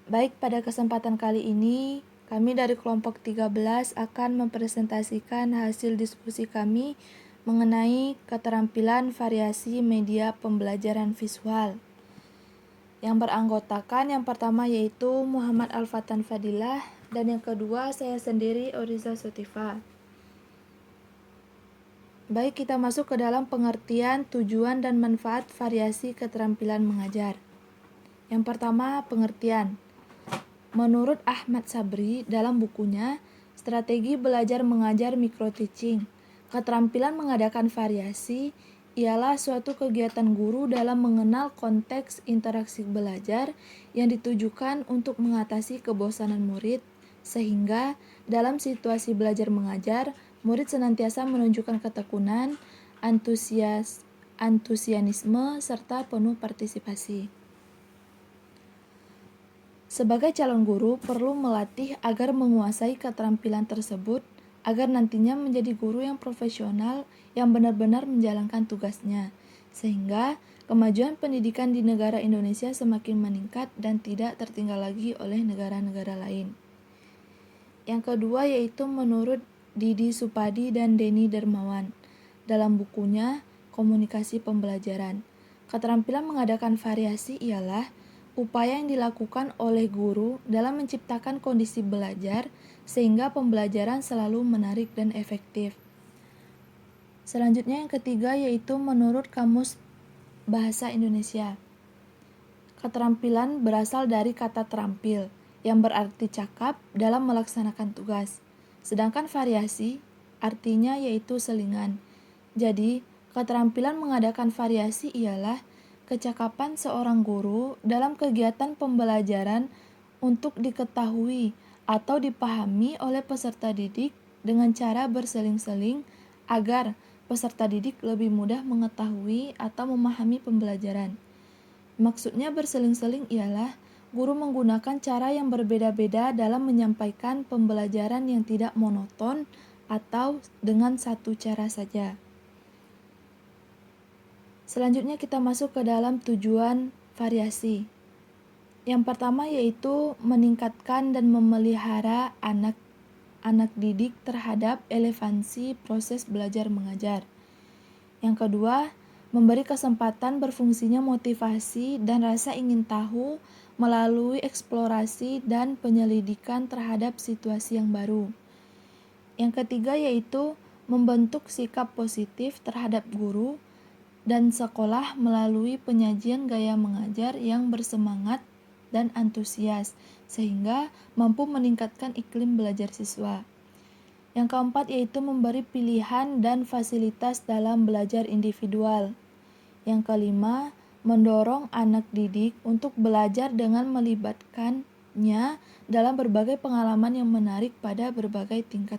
Baik, pada kesempatan kali ini, kami dari kelompok 13 akan mempresentasikan hasil diskusi kami mengenai keterampilan variasi media pembelajaran visual. Yang beranggotakan yang pertama yaitu Muhammad Al-Fatan Fadilah dan yang kedua saya sendiri Oriza Sotifa. Baik, kita masuk ke dalam pengertian, tujuan, dan manfaat variasi keterampilan mengajar. Yang pertama, pengertian. Menurut Ahmad Sabri dalam bukunya Strategi Belajar Mengajar Micro-Teaching, keterampilan mengadakan variasi ialah suatu kegiatan guru dalam mengenal konteks interaksi belajar yang ditujukan untuk mengatasi kebosanan murid, sehingga dalam situasi belajar mengajar, murid senantiasa menunjukkan ketekunan, antusiasme, serta penuh partisipasi. Sebagai calon guru, perlu melatih agar menguasai keterampilan tersebut agar nantinya menjadi guru yang profesional yang benar-benar menjalankan tugasnya, sehingga kemajuan pendidikan di negara Indonesia semakin meningkat dan tidak tertinggal lagi oleh negara-negara lain. Yang kedua yaitu menurut Didi Supadi dan Denny Dermawan dalam bukunya Komunikasi Pembelajaran. Keterampilan mengadakan variasi ialah upaya yang dilakukan oleh guru dalam menciptakan kondisi belajar sehingga pembelajaran selalu menarik dan efektif. Selanjutnya yang ketiga yaitu menurut Kamus Bahasa Indonesia. Keterampilan berasal dari kata terampil yang berarti cakap dalam melaksanakan tugas. Sedangkan variasi artinya yaitu selingan. Jadi, keterampilan mengadakan variasi ialah kecakapan seorang guru dalam kegiatan pembelajaran untuk diketahui atau dipahami oleh peserta didik dengan cara berseling-seling agar peserta didik lebih mudah mengetahui atau memahami pembelajaran. Maksudnya berseling-seling ialah guru menggunakan cara yang berbeda-beda dalam menyampaikan pembelajaran yang tidak monoton atau dengan satu cara saja. Selanjutnya kita masuk ke dalam tujuan variasi. Yang pertama yaitu meningkatkan dan memelihara anak didik terhadap relevansi proses belajar mengajar. Yang kedua, memberi kesempatan berfungsinya motivasi dan rasa ingin tahu melalui eksplorasi dan penyelidikan terhadap situasi yang baru. Yang ketiga yaitu membentuk sikap positif terhadap guru dan sekolah melalui penyajian gaya mengajar yang bersemangat dan antusias, sehingga mampu meningkatkan iklim belajar siswa. Yang keempat yaitu memberi pilihan dan fasilitas dalam belajar individual. Yang kelima, mendorong anak didik untuk belajar dengan melibatkannya dalam berbagai pengalaman yang menarik pada berbagai tingkat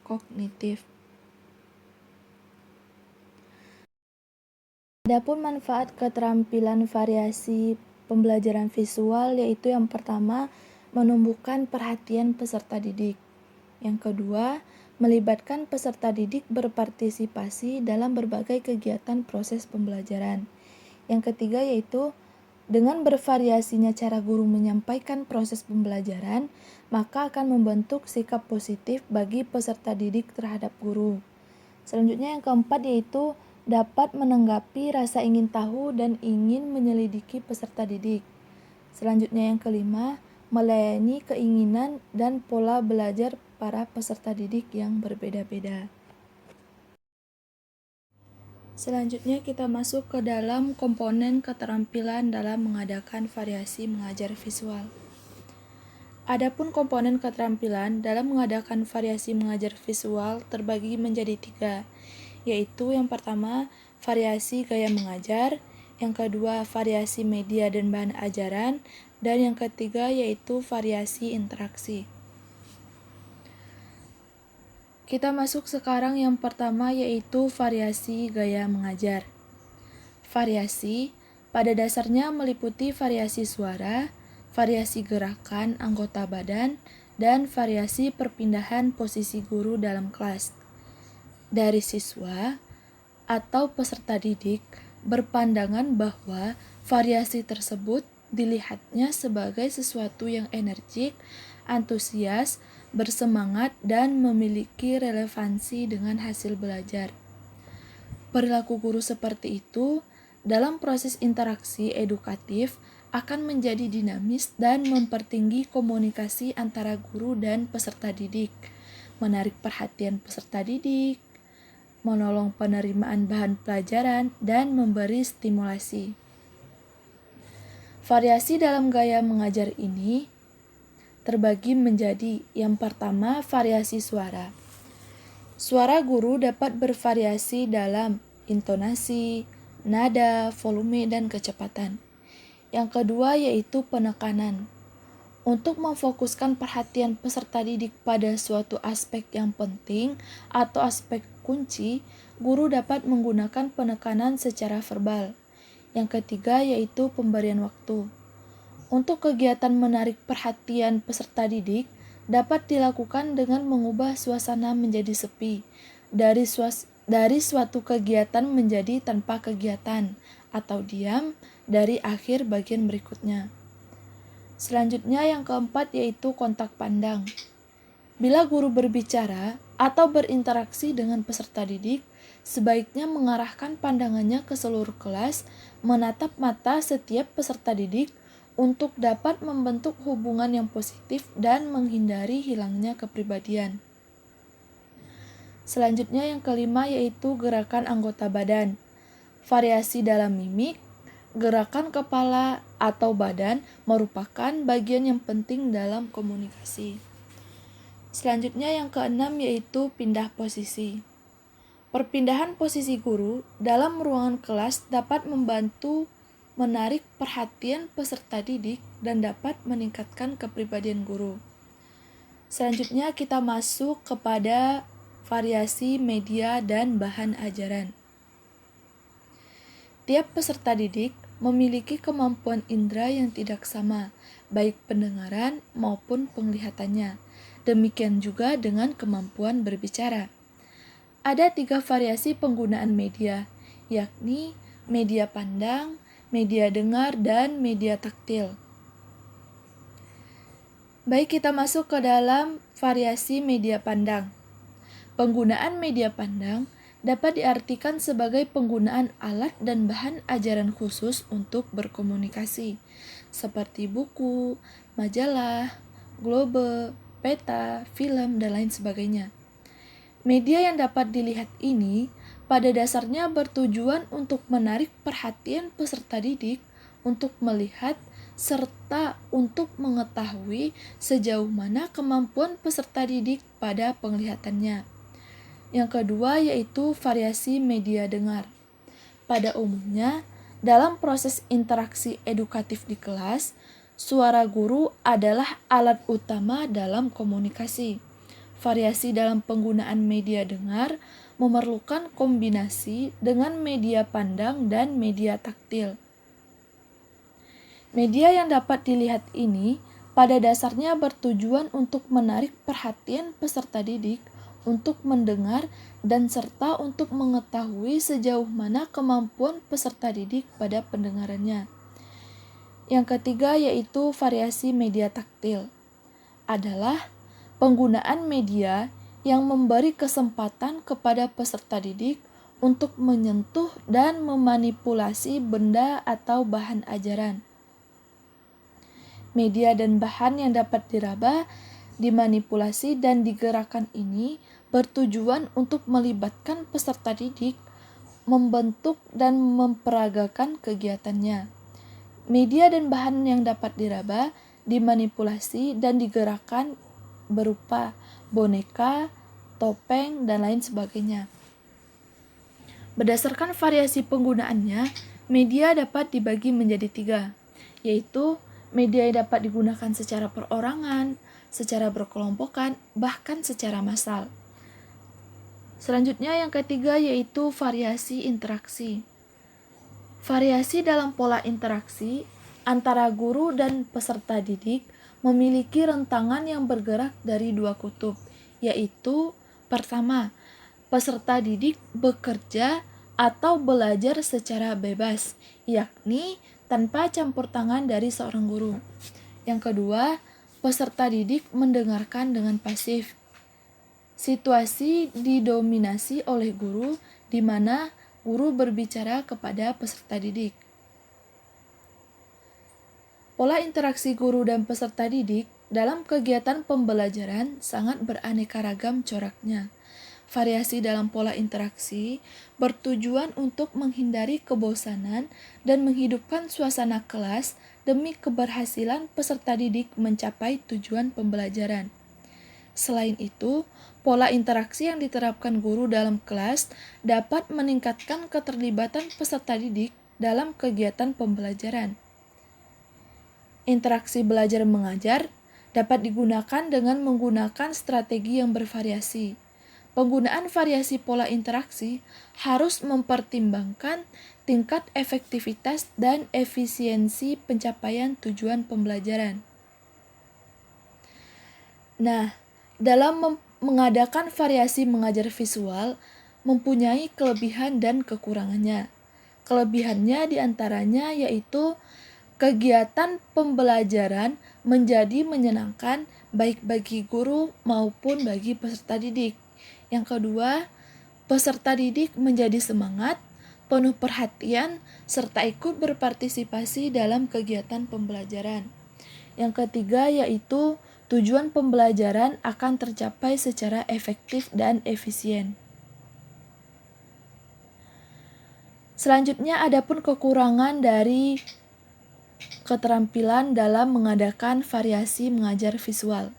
kognitif. Adapun manfaat keterampilan variasi pembelajaran visual yaitu yang pertama, menumbuhkan perhatian peserta didik. Yang kedua, melibatkan peserta didik berpartisipasi dalam berbagai kegiatan proses pembelajaran. Yang ketiga yaitu dengan bervariasinya cara guru menyampaikan proses pembelajaran, maka akan membentuk sikap positif bagi peserta didik terhadap guru. Selanjutnya yang keempat yaitu dapat menanggapi rasa ingin tahu dan ingin menyelidiki peserta didik. Selanjutnya yang kelima, melayani keinginan dan pola belajar para peserta didik yang berbeda-beda. Selanjutnya kita masuk ke dalam komponen keterampilan dalam mengadakan variasi mengajar visual. Adapun komponen keterampilan dalam mengadakan variasi mengajar visual terbagi menjadi 3, yaitu yang pertama variasi gaya mengajar, yang kedua variasi media dan bahan ajaran, dan yang ketiga yaitu variasi interaksi. Kita masuk sekarang yang pertama yaitu variasi gaya mengajar. Variasi pada dasarnya meliputi variasi suara, variasi gerakan anggota badan, dan variasi perpindahan posisi guru dalam kelas. Dari siswa atau peserta didik berpandangan bahwa variasi tersebut dilihatnya sebagai sesuatu yang energik, antusias, bersemangat, dan memiliki relevansi dengan hasil belajar. Perilaku guru seperti itu dalam proses interaksi edukatif akan menjadi dinamis dan mempertinggi komunikasi antara guru dan peserta didik, menarik perhatian peserta didik, menolong penerimaan bahan pelajaran, dan memberi stimulasi. Variasi dalam gaya mengajar ini terbagi menjadi yang pertama, variasi suara. Suara guru dapat bervariasi dalam intonasi, nada, volume, dan kecepatan. Yang kedua yaitu penekanan. Untuk memfokuskan perhatian peserta didik pada suatu aspek yang penting atau aspek kunci, guru dapat menggunakan penekanan secara verbal. Yang ketiga yaitu pemberian waktu. Untuk kegiatan menarik perhatian peserta didik, dapat dilakukan dengan mengubah suasana menjadi sepi, dari suatu kegiatan menjadi tanpa kegiatan, atau diam dari akhir bagian berikutnya. Selanjutnya yang keempat yaitu kontak pandang. Bila guru berbicara atau berinteraksi dengan peserta didik, sebaiknya mengarahkan pandangannya ke seluruh kelas, menatap mata setiap peserta didik, untuk dapat membentuk hubungan yang positif dan menghindari hilangnya kepribadian. Selanjutnya yang kelima yaitu gerakan anggota badan. Variasi dalam mimik, gerakan kepala atau badan merupakan bagian yang penting dalam komunikasi. Selanjutnya yang keenam yaitu pindah posisi. Perpindahan posisi guru dalam ruangan kelas dapat membantu menarik perhatian peserta didik dan dapat meningkatkan kepribadian guru. Selanjutnya kita masuk kepada variasi media dan bahan ajaran. Tiap peserta didik memiliki kemampuan indera yang tidak sama, baik pendengaran maupun penglihatannya. Demikian juga dengan kemampuan berbicara. Ada 3 variasi penggunaan media, yakni media pandang, media dengar, dan media taktil. Baik, kita masuk ke dalam variasi media pandang. Penggunaan media pandang dapat diartikan sebagai penggunaan alat dan bahan ajaran khusus untuk berkomunikasi, seperti buku, majalah, globe, peta, film, dan lain sebagainya. Media yang dapat dilihat ini pada dasarnya bertujuan untuk menarik perhatian peserta didik untuk melihat serta untuk mengetahui sejauh mana kemampuan peserta didik pada penglihatannya. Yang kedua yaitu variasi media dengar. Pada umumnya, dalam proses interaksi edukatif di kelas, suara guru adalah alat utama dalam komunikasi. Variasi dalam penggunaan media dengar memerlukan kombinasi dengan media pandang dan media taktil. Media yang dapat dilihat ini pada dasarnya bertujuan untuk menarik perhatian peserta didik untuk mendengar dan serta untuk mengetahui sejauh mana kemampuan peserta didik pada pendengarannya. Yang ketiga yaitu variasi media taktil. Adalah penggunaan media yang memberi kesempatan kepada peserta didik untuk menyentuh dan memanipulasi benda atau bahan ajaran. Media dan bahan yang dapat diraba, dimanipulasi, dan digerakkan ini bertujuan untuk melibatkan peserta didik, membentuk dan memperagakan kegiatannya. Media dan bahan yang dapat diraba, dimanipulasi, dan digerakkan berupa boneka, topeng, dan lain sebagainya. Berdasarkan variasi penggunaannya, media dapat dibagi menjadi 3, yaitu media yang dapat digunakan secara perorangan, secara berkelompokan, bahkan secara massal. Selanjutnya yang ketiga yaitu variasi interaksi. Variasi dalam pola interaksi antara guru dan peserta didik memiliki rentangan yang bergerak dari 2 kutub, yaitu pertama, peserta didik bekerja atau belajar secara bebas, yakni tanpa campur tangan dari seorang guru. Yang kedua, peserta didik mendengarkan dengan pasif. Situasi didominasi oleh guru, di mana guru berbicara kepada peserta didik. Pola interaksi guru dan peserta didik dalam kegiatan pembelajaran sangat beraneka ragam coraknya. Variasi dalam pola interaksi bertujuan untuk menghindari kebosanan dan menghidupkan suasana kelas demi keberhasilan peserta didik mencapai tujuan pembelajaran. Selain itu, pola interaksi yang diterapkan guru dalam kelas dapat meningkatkan keterlibatan peserta didik dalam kegiatan pembelajaran. Interaksi belajar mengajar dapat digunakan dengan menggunakan strategi yang bervariasi. Penggunaan variasi pola interaksi harus mempertimbangkan tingkat efektivitas dan efisiensi pencapaian tujuan pembelajaran. Nah, dalam mengadakan variasi mengajar visual mempunyai kelebihan dan kekurangannya. Kelebihannya diantaranya yaitu kegiatan pembelajaran menjadi menyenangkan baik bagi guru maupun bagi peserta didik. Yang kedua, peserta didik menjadi semangat, penuh perhatian, serta ikut berpartisipasi dalam kegiatan pembelajaran. Yang ketiga yaitu tujuan pembelajaran akan tercapai secara efektif dan efisien. Selanjutnya adapun kekurangan dari keterampilan dalam mengadakan variasi mengajar visual.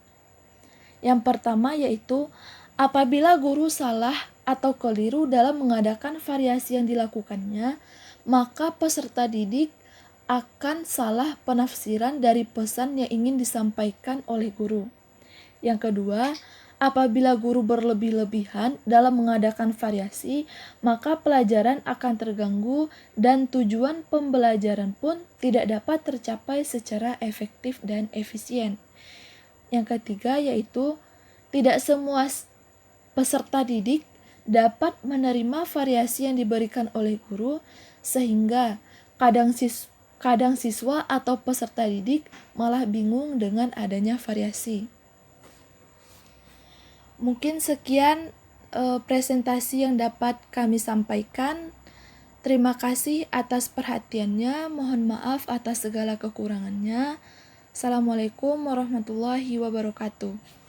Yang pertama yaitu apabila guru salah atau keliru dalam mengadakan variasi yang dilakukannya, maka peserta didik akan salah penafsiran dari pesan yang ingin disampaikan oleh guru. Yang kedua, apabila guru berlebih-lebihan dalam mengadakan variasi, maka pelajaran akan terganggu dan tujuan pembelajaran pun tidak dapat tercapai secara efektif dan efisien. Yang ketiga yaitu tidak semua peserta didik dapat menerima variasi yang diberikan oleh guru, sehingga kadang siswa atau peserta didik malah bingung dengan adanya variasi. Mungkin sekian presentasi yang dapat kami sampaikan. Terima kasih atas perhatiannya. Mohon maaf atas segala kekurangannya. Assalamualaikum warahmatullahi wabarakatuh.